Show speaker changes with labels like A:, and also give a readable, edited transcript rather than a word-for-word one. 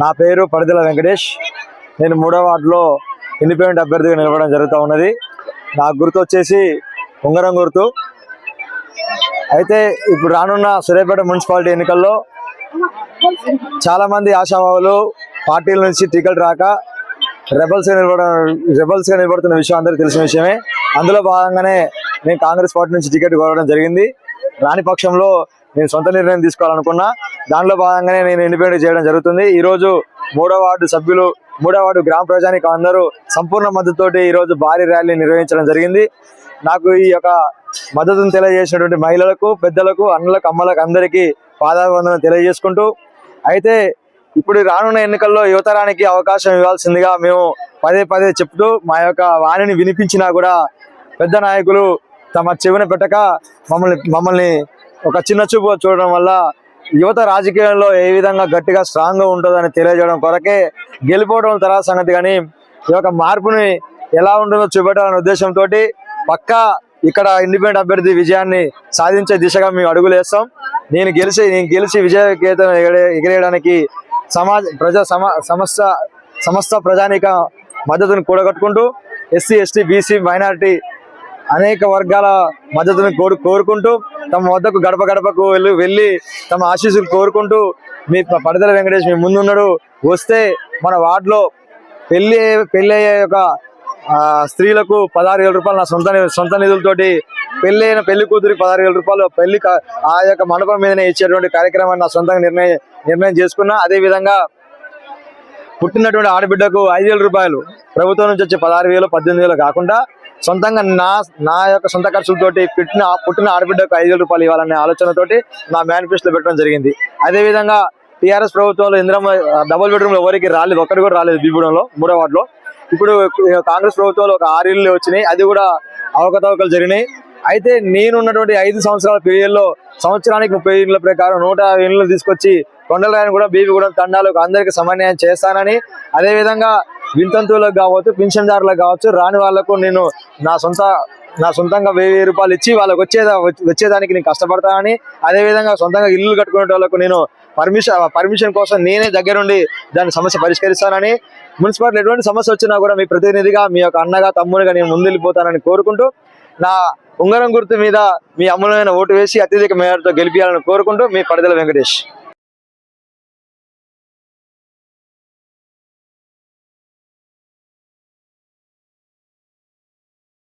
A: నా పేరు పరిదల వెంకటేష్. నేను 3వ వార్డులో ఇండిపెండెంట్ అభ్యర్థిగా నిలబడడం జరుగుతూ ఉన్నది. నా గుర్తు వచ్చేసి ఉంగరం గుర్తు. అయితే ఇప్పుడు రానున్న సూర్యాపేట మున్సిపాలిటీ ఎన్నికల్లో చాలామంది ఆశావాహులు పార్టీల నుంచి టికెట్ రాక రెబల్స్గా నిలబడుతున్న విషయం అందరికీ తెలిసిన విషయమే. అందులో భాగంగానే నేను కాంగ్రెస్ పార్టీ నుంచి టికెట్ కోరడం జరిగింది. రాని పక్షంలో నేను సొంత నిర్ణయం తీసుకోవాలనుకున్నా. దానిలో భాగంగానే నేను ఇండిపెండెంట్ చేయడం జరుగుతుంది. ఈరోజు 3వ వార్డు సభ్యులు, 3వ వార్డు గ్రామ ప్రజానికి అందరూ సంపూర్ణ మద్దతుతోటి ఈరోజు భారీ ర్యాలీ నిర్వహించడం జరిగింది. నాకు ఈ యొక్క మద్దతును తెలియజేసినటువంటి మహిళలకు, పెద్దలకు, అన్నలకు, అమ్మలకు అందరికీ పాదాభివందనం తెలియజేసుకుంటూ, అయితే ఇప్పుడు రానున్న ఎన్నికల్లో యువతరానికి అవకాశం ఇవ్వాల్సిందిగా మేము పదే పదే చెప్తూ మా యొక్క వాణిని వినిపించినా కూడా పెద్ద నాయకులు తమ చెవిన పెట్టక మమ్మల్ని ఒక చిన్న చూపు చూడడం వల్ల యువత రాజకీయాల్లో ఏ విధంగా గట్టిగా స్ట్రాంగ్గా ఉంటుందని తెలియజేయడం కొరకే గెలిపోవడం తర్వాత సంగతి, కానీ ఈ యొక్క మార్పుని ఎలా ఉంటుందో చూపెట్టాలనే ఉద్దేశంతో పక్కా ఇక్కడ ఇండిపెండెంట్ అభ్యర్థి విజయాన్ని సాధించే దిశగా మేము అడుగులు వేస్తాం. నేను గెలిచి విజయకేతనం ఎగిరేయడానికి సమస్త ప్రజానీక మద్దతుని కూడగట్టుకుంటూ ఎస్సీ, ఎస్టీ, బీసీ, మైనారిటీ అనేక వర్గాల మద్దతుని కోరుకుంటూ తమ వద్దకు గడప గడపకు వెళ్ళి తమ ఆశీస్సులు కోరుకుంటూ మీ పరిదల వెంకటేష్ మీ ముందున్నాడు. వస్తే మన వార్డులో పెళ్లి అయ్యే యొక్క స్త్రీలకు 16,000 రూపాయలు నా సొంత నిధులతోటి పెళ్లి కూతురికి 16,000 రూపాయలు పెళ్లి ఆ యొక్క మండపం మీదనే ఇచ్చేటువంటి కార్యక్రమాన్ని నా సొంతంగా నిర్ణయం చేసుకున్నా. అదేవిధంగా పుట్టినటువంటి ఆడబిడ్డకు 5,000 రూపాయలు ప్రభుత్వం నుంచి వచ్చే 16,000, 18,000 కాకుండా సొంతంగా నా యొక్క సొంత ఖర్చులతోటి పుట్టిన ఆడబిడ్డకు 5,000 రూపాయలు ఇవ్వాలనే ఆలోచనతోటి నా మేనిఫెస్టోలో పెట్టడం జరిగింది. అదేవిధంగా టీఆర్ఎస్ ప్రభుత్వంలో ఇందిరమ్మ డబుల్ బెడ్రూమ్లో ఎవరికి రాలేదు, ఒక్కటి కూడా రాలేదు బీగూడెంలో 3వ వార్డులో. ఇప్పుడు కాంగ్రెస్ ప్రభుత్వంలో ఒక 6 ఇళ్ళు వచ్చినాయి, అది కూడా అవకతవకలు జరిగినాయి. అయితే నేనున్నటువంటి 5 సంవత్సరాల పీరియడ్లో సంవత్సరానికి 30 ఇళ్ళ ప్రకారం 150 ఇళ్ళు తీసుకొచ్చి కొండలరాయని కూడా బీబీగూడెం తండాలకు అందరికీ సమన్వయం చేస్తానని, అదేవిధంగా వింతంతువులకు కావచ్చు, పింఛన్దారులకు కావచ్చు, రాని వాళ్లకు నేను నా సొంతంగా 1,000 రూపాయలు ఇచ్చి వాళ్ళకి వచ్చేదానికి నేను కష్టపడతానని, అదేవిధంగా సొంతంగా ఇల్లు కట్టుకునే వాళ్ళకు నేను పర్మిషన్ కోసం నేనే దగ్గరుండి దాని సమస్య పరిష్కరిస్తానని, మున్సిపాలిటీ ఎటువంటి సమస్య వచ్చినా కూడా మీ ప్రతినిధిగా, మీ యొక్క అన్నగా, తమ్ముడిగా నేను ముందెళ్ళిపోతానని కోరుకుంటూ, నా ఉంగరం గుర్తు మీద మీ అమూల్యమైన ఓటు వేసి అత్యధిక మేరతో గెలిపించాలని కోరుకుంటూ మీ పరిదల వెంకటేష్.